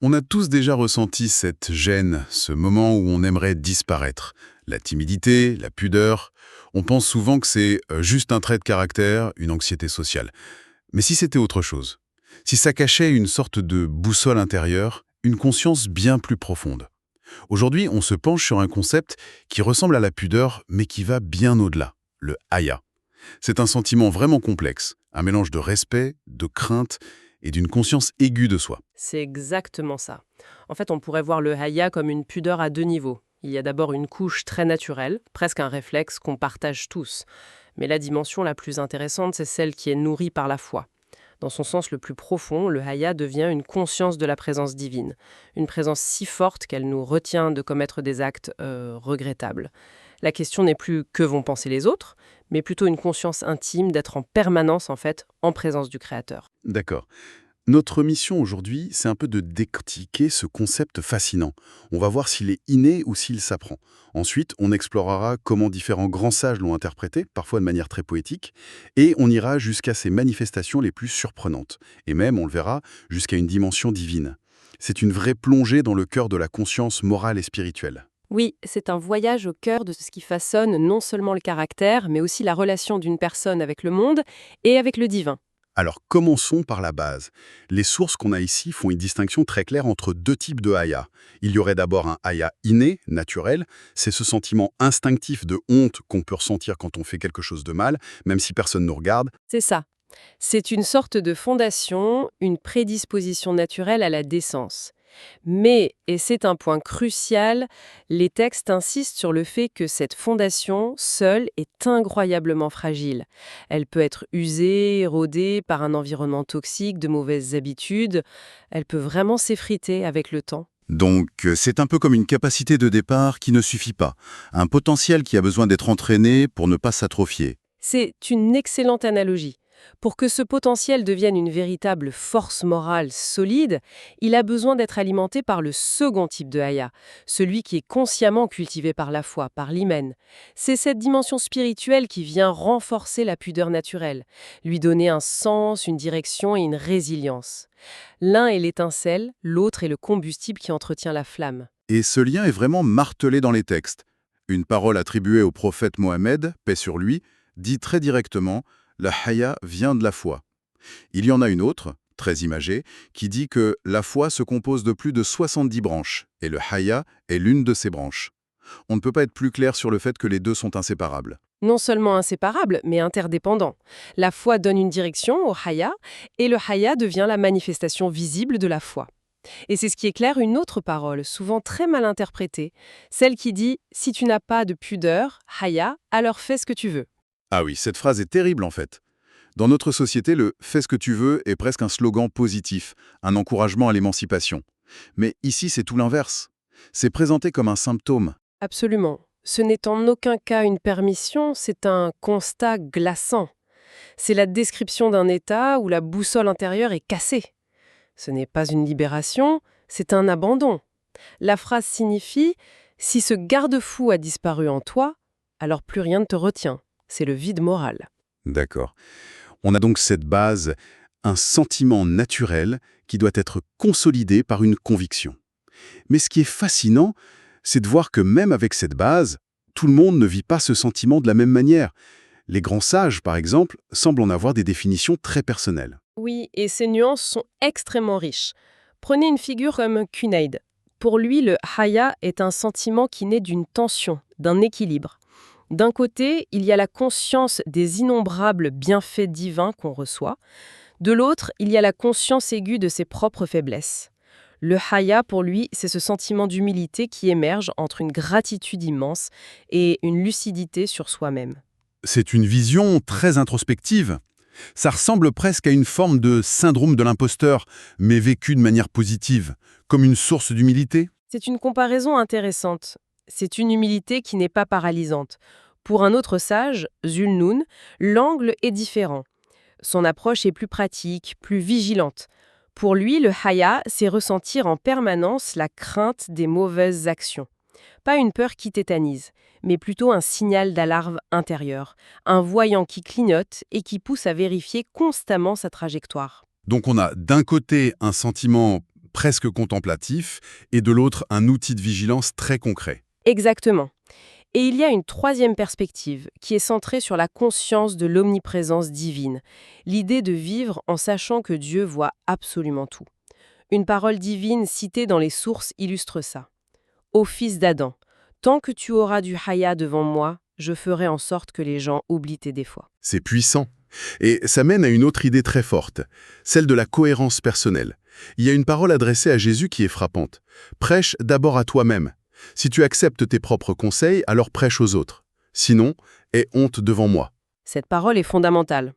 On a tous déjà ressenti cette gêne, ce moment où on aimerait disparaître. La timidité, la pudeur. On pense souvent que c'est juste un trait de caractère, une anxiété sociale. Mais si c'était autre chose? Si ça cachait une sorte de boussole intérieure, une conscience bien plus profonde. Aujourd'hui, on se penche sur un concept qui ressemble à la pudeur, mais qui va bien au-delà, le haya. C'est un sentiment vraiment complexe, un mélange de respect, de crainte et d'une conscience aiguë de soi. C'est exactement ça. En fait, on pourrait voir le haya comme une pudeur à deux niveaux. Il y a d'abord une couche très naturelle, presque un réflexe qu'on partage tous. Mais la dimension la plus intéressante, c'est celle qui est nourrie par la foi. Dans son sens le plus profond, le haya devient une conscience de la présence divine. Une présence si forte qu'elle nous retient de commettre des actes regrettables. La question n'est plus que vont penser les autres, mais plutôt une conscience intime d'être en permanence, en fait, en présence du Créateur. D'accord. Notre mission aujourd'hui, c'est un peu de décortiquer ce concept fascinant. On va voir s'il est inné ou s'il s'apprend. Ensuite, on explorera comment différents grands sages l'ont interprété, parfois de manière très poétique, et on ira jusqu'à ses manifestations les plus surprenantes, et même, on le verra, jusqu'à une dimension divine. C'est une vraie plongée dans le cœur de la conscience morale et spirituelle. Oui, c'est un voyage au cœur de ce qui façonne non seulement le caractère, mais aussi la relation d'une personne avec le monde et avec le divin. Alors commençons par la base. Les sources qu'on a ici font une distinction très claire entre deux types de haya. Il y aurait d'abord un haya inné, naturel, c'est ce sentiment instinctif de honte qu'on peut ressentir quand on fait quelque chose de mal, même si personne nous regarde. C'est ça. C'est une sorte de fondation, une prédisposition naturelle à la décence. Mais, et c'est un point crucial, les textes insistent sur le fait que cette fondation, seule, est incroyablement fragile. Elle peut être usée, érodée par un environnement toxique, de mauvaises habitudes. Elle peut vraiment s'effriter avec le temps. Donc c'est un peu comme une capacité de départ qui ne suffit pas, un potentiel qui a besoin d'être entraîné pour ne pas s'atrophier. C'est une excellente analogie. Pour que ce potentiel devienne une véritable force morale solide, il a besoin d'être alimenté par le second type de haya, celui qui est consciemment cultivé par la foi, par l'hymen. C'est cette dimension spirituelle qui vient renforcer la pudeur naturelle, lui donner un sens, une direction et une résilience. L'un est l'étincelle, l'autre est le combustible qui entretient la flamme. Et ce lien est vraiment martelé dans les textes. Une parole attribuée au prophète Mohammed, paix sur lui, dit très directement « La haya vient de la foi ». Il y en a une autre, très imagée, qui dit que la foi se compose de plus de 70 branches, et le haya est l'une de ces branches. On ne peut pas être plus clair sur le fait que les deux sont inséparables. Non seulement inséparables, mais interdépendants. La foi donne une direction au haya, et le haya devient la manifestation visible de la foi. Et c'est ce qui éclaire une autre parole, souvent très mal interprétée, celle qui dit « Si tu n'as pas de pudeur, haya, alors fais ce que tu veux ». Ah oui, cette phrase est terrible en fait. Dans notre société, le « fais ce que tu veux » est presque un slogan positif, un encouragement à l'émancipation. Mais ici, c'est tout l'inverse. C'est présenté comme un symptôme. Absolument. Ce n'est en aucun cas une permission, c'est un constat glaçant. C'est la description d'un état où la boussole intérieure est cassée. Ce n'est pas une libération, c'est un abandon. La phrase signifie « Si ce garde-fou a disparu en toi, alors plus rien ne te retient ». C'est le vide moral. D'accord. On a donc cette base, un sentiment naturel qui doit être consolidé par une conviction. Mais ce qui est fascinant, c'est de voir que même avec cette base, tout le monde ne vit pas ce sentiment de la même manière. Les grands sages, par exemple, semblent en avoir des définitions très personnelles. Oui, et ces nuances sont extrêmement riches. Prenez une figure comme Cunaid. Pour lui, le haya est un sentiment qui naît d'une tension, d'un équilibre. D'un côté, il y a la conscience des innombrables bienfaits divins qu'on reçoit. De l'autre, il y a la conscience aiguë de ses propres faiblesses. Le haya, pour lui, c'est ce sentiment d'humilité qui émerge entre une gratitude immense et une lucidité sur soi-même. C'est une vision très introspective. Ça ressemble presque à une forme de syndrome de l'imposteur, mais vécu de manière positive, comme une source d'humilité. C'est une comparaison intéressante. C'est une humilité qui n'est pas paralysante. Pour un autre sage, Zulnoun, l'angle est différent. Son approche est plus pratique, plus vigilante. Pour lui, le haya, c'est ressentir en permanence la crainte des mauvaises actions. Pas une peur qui tétanise, mais plutôt un signal d'alarme intérieure, un voyant qui clignote et qui pousse à vérifier constamment sa trajectoire. Donc on a d'un côté un sentiment presque contemplatif, et de l'autre un outil de vigilance très concret. Exactement. Et il y a une troisième perspective qui est centrée sur la conscience de l'omniprésence divine, l'idée de vivre en sachant que Dieu voit absolument tout. Une parole divine citée dans les sources illustre ça. Ô fils d'Adam, tant que tu auras du haya devant moi, je ferai en sorte que les gens oublient tes défauts. C'est puissant. Et ça mène à une autre idée très forte, celle de la cohérence personnelle. Il y a une parole adressée à Jésus qui est frappante. Prêche d'abord à toi-même. Si tu acceptes tes propres conseils, alors prêche aux autres. Sinon, aie honte devant moi. Cette parole est fondamentale.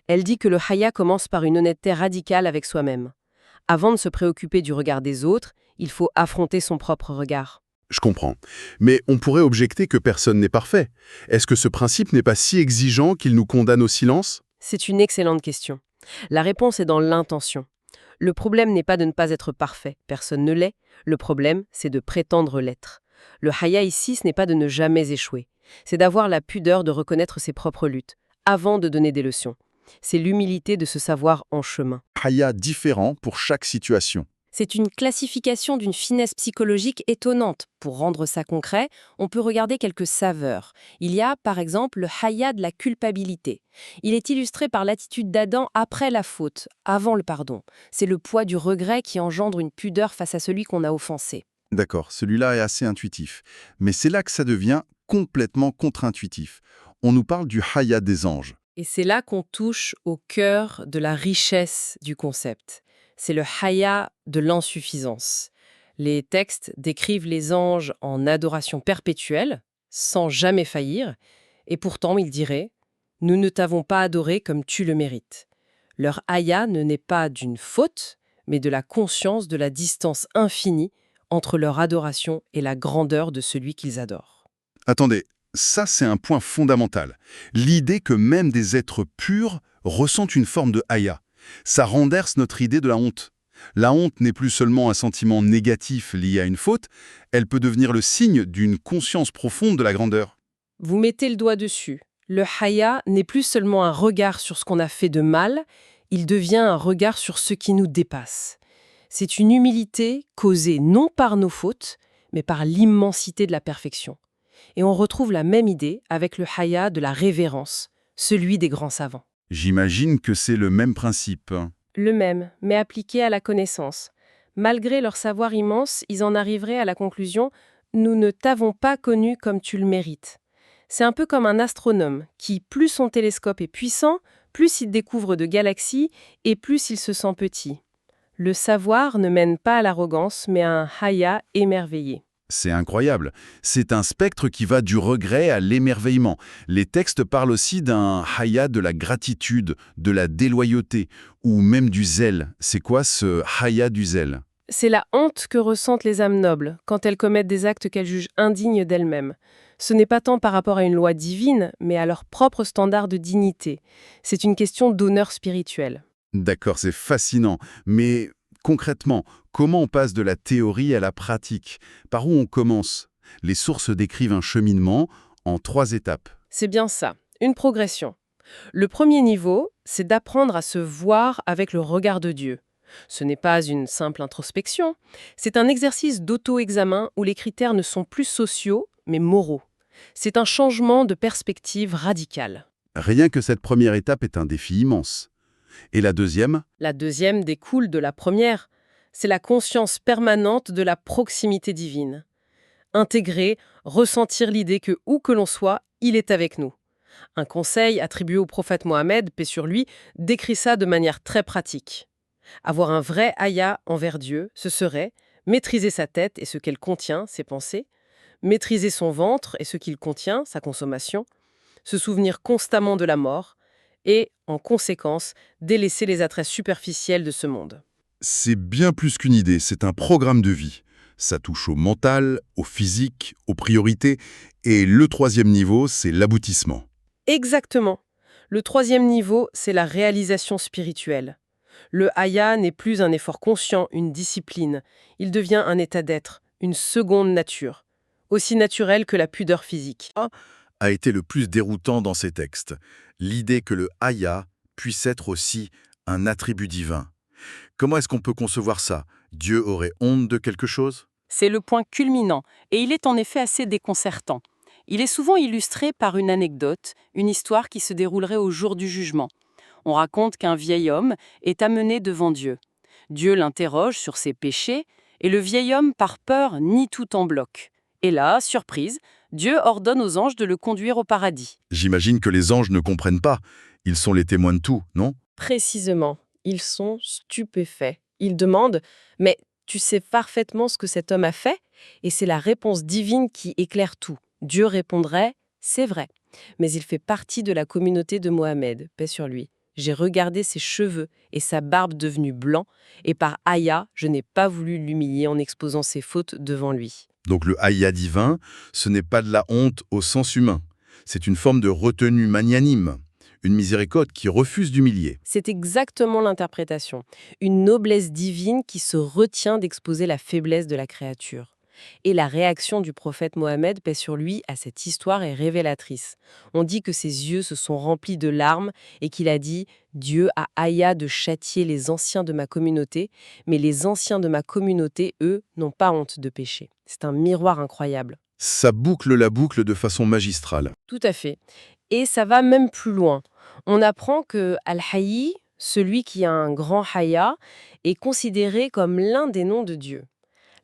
Elle dit que le haya commence par une honnêteté radicale avec soi-même. Avant de se préoccuper du regard des autres, il faut affronter son propre regard. Je comprends. Mais on pourrait objecter que personne n'est parfait. Est-ce que ce principe n'est pas si exigeant qu'il nous condamne au silence? C'est une excellente question. La réponse est dans l'intention. Le problème n'est pas de ne pas être parfait, personne ne l'est. Le problème, c'est de prétendre l'être. Le haya ici, ce n'est pas de ne jamais échouer. C'est d'avoir la pudeur de reconnaître ses propres luttes, avant de donner des leçons. C'est l'humilité de se savoir en chemin. Haya différent pour chaque situation. C'est une classification d'une finesse psychologique étonnante. Pour rendre ça concret, on peut regarder quelques saveurs. Il y a, par exemple, le haya de la culpabilité. Il est illustré par l'attitude d'Adam après la faute, avant le pardon. C'est le poids du regret qui engendre une pudeur face à celui qu'on a offensé. D'accord, celui-là est assez intuitif. Mais c'est là que ça devient complètement contre-intuitif. On nous parle du Haya des anges. Et c'est là qu'on touche au cœur de la richesse du concept. C'est le haya de l'insuffisance. Les textes décrivent les anges en adoration perpétuelle, sans jamais faillir, et pourtant ils diraient « Nous ne t'avons pas adoré comme tu le mérites ». Leur haya ne naît pas d'une faute, mais de la conscience de la distance infinie entre leur adoration et la grandeur de celui qu'ils adorent. Attendez, ça c'est un point fondamental. L'idée que même des êtres purs ressentent une forme de Haya. Ça renverse notre idée de la honte. La honte n'est plus seulement un sentiment négatif lié à une faute, elle peut devenir le signe d'une conscience profonde de la grandeur. Vous mettez le doigt dessus. Le haya n'est plus seulement un regard sur ce qu'on a fait de mal, il devient un regard sur ce qui nous dépasse. C'est une humilité causée non par nos fautes, mais par l'immensité de la perfection. Et on retrouve la même idée avec le haya de la révérence, celui des grands savants. J'imagine que c'est le même principe. Le même, mais appliqué à la connaissance. Malgré leur savoir immense, ils en arriveraient à la conclusion « Nous ne t'avons pas connu comme tu le mérites ». C'est un peu comme un astronome qui, plus son télescope est puissant, plus il découvre de galaxies et plus il se sent petit. Le savoir ne mène pas à l'arrogance, mais à un haya émerveillé. C'est incroyable. C'est un spectre qui va du regret à l'émerveillement. Les textes parlent aussi d'un haya de la gratitude, de la déloyauté, ou même du zèle. C'est quoi ce haya du zèle? C'est la honte que ressentent les âmes nobles quand elles commettent des actes qu'elles jugent indignes d'elles-mêmes. Ce n'est pas tant par rapport à une loi divine, mais à leur propre standard de dignité. C'est une question d'honneur spirituel. D'accord, c'est fascinant. Mais concrètement, comment on passe de la théorie à la pratique? Par où on commence? Les sources décrivent un cheminement en 3 étapes. C'est bien ça, une progression. Le premier niveau, c'est d'apprendre à se voir avec le regard de Dieu. Ce n'est pas une simple introspection, c'est un exercice d'auto-examen où les critères ne sont plus sociaux, mais moraux. C'est un changement de perspective radical. Rien que cette première étape est un défi immense. Et la deuxième? La deuxième découle de la première. C'est la conscience permanente de la proximité divine. Intégrer, ressentir l'idée que, où que l'on soit, il est avec nous. Un conseil attribué au prophète Mohammed, paix sur lui, décrit ça de manière très pratique. Avoir un vrai haya envers Dieu, ce serait maîtriser sa tête et ce qu'elle contient, ses pensées, maîtriser son ventre et ce qu'il contient, sa consommation, se souvenir constamment de la mort et, en conséquence, délaisser les attraits superficiels de ce monde. C'est bien plus qu'une idée, c'est un programme de vie. Ça touche au mental, au physique, aux priorités. Et le 3e niveau, c'est l'aboutissement. Exactement. Le 3e niveau, c'est la réalisation spirituelle. Le haya n'est plus un effort conscient, une discipline. Il devient un état d'être, une seconde nature, aussi naturelle que la pudeur physique. A été le plus déroutant dans ces textes. L'idée que le haya puisse être aussi un attribut divin. Comment est-ce qu'on peut concevoir ça? Dieu aurait honte de quelque chose? C'est le point culminant, et il est en effet assez déconcertant. Il est souvent illustré par une anecdote, une histoire qui se déroulerait au jour du jugement. On raconte qu'un vieil homme est amené devant Dieu. Dieu l'interroge sur ses péchés, et le vieil homme, par peur, nie tout en bloc. Et là, surprise, Dieu ordonne aux anges de le conduire au paradis. J'imagine que les anges ne comprennent pas. Ils sont les témoins de tout, non? Précisément, ils sont stupéfaits. Ils demandent « Mais tu sais parfaitement ce que cet homme a fait ?» Et c'est la réponse divine qui éclaire tout. Dieu répondrait « C'est vrai, mais il fait partie de la communauté de Mohammed, paix sur lui. J'ai regardé ses cheveux et sa barbe devenue blanc, et par haya, je n'ai pas voulu l'humilier en exposant ses fautes devant lui. » Donc le hayya divin, ce n'est pas de la honte au sens humain. C'est une forme de retenue magnanime, une miséricorde qui refuse d'humilier. C'est exactement l'interprétation. Une noblesse divine qui se retient d'exposer la faiblesse de la créature. Et la réaction du prophète Mohammed, paix sur lui, à cette histoire est révélatrice. On dit que ses yeux se sont remplis de larmes et qu'il a dit « Dieu a haya de châtier les anciens de ma communauté, mais les anciens de ma communauté, eux, n'ont pas honte de pécher. » C'est un miroir incroyable. Ça boucle la boucle de façon magistrale. Tout à fait. Et ça va même plus loin. On apprend que Al-Hayy, celui qui a un grand haya, est considéré comme l'un des noms de Dieu.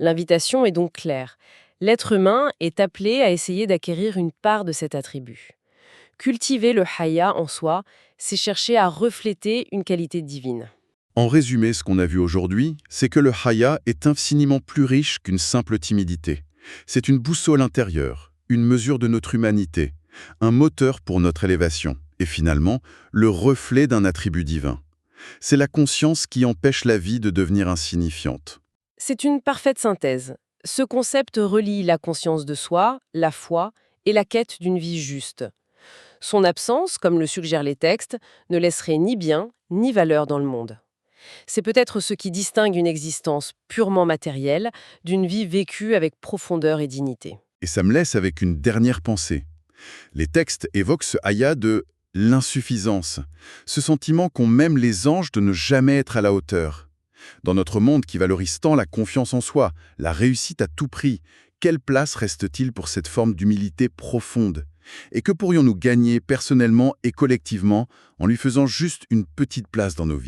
L'invitation est donc claire. L'être humain est appelé à essayer d'acquérir une part de cet attribut. Cultiver le haya en soi, c'est chercher à refléter une qualité divine. En résumé, ce qu'on a vu aujourd'hui, c'est que le hayya est infiniment plus riche qu'une simple timidité. C'est une boussole intérieure, une mesure de notre humanité, un moteur pour notre élévation, et finalement, le reflet d'un attribut divin. C'est la conscience qui empêche la vie de devenir insignifiante. C'est une parfaite synthèse. Ce concept relie la conscience de soi, la foi et la quête d'une vie juste. Son absence, comme le suggèrent les textes, ne laisserait ni bien ni valeur dans le monde. C'est peut-être ce qui distingue une existence purement matérielle d'une vie vécue avec profondeur et dignité. Et ça me laisse avec une dernière pensée. Les textes évoquent ce hayya de l'insuffisance, ce sentiment qu'ont même les anges de ne jamais être à la hauteur. Dans notre monde qui valorise tant la confiance en soi, la réussite à tout prix, quelle place reste-t-il pour cette forme d'humilité profonde? Et que pourrions-nous gagner personnellement et collectivement en lui faisant juste une petite place dans nos vies?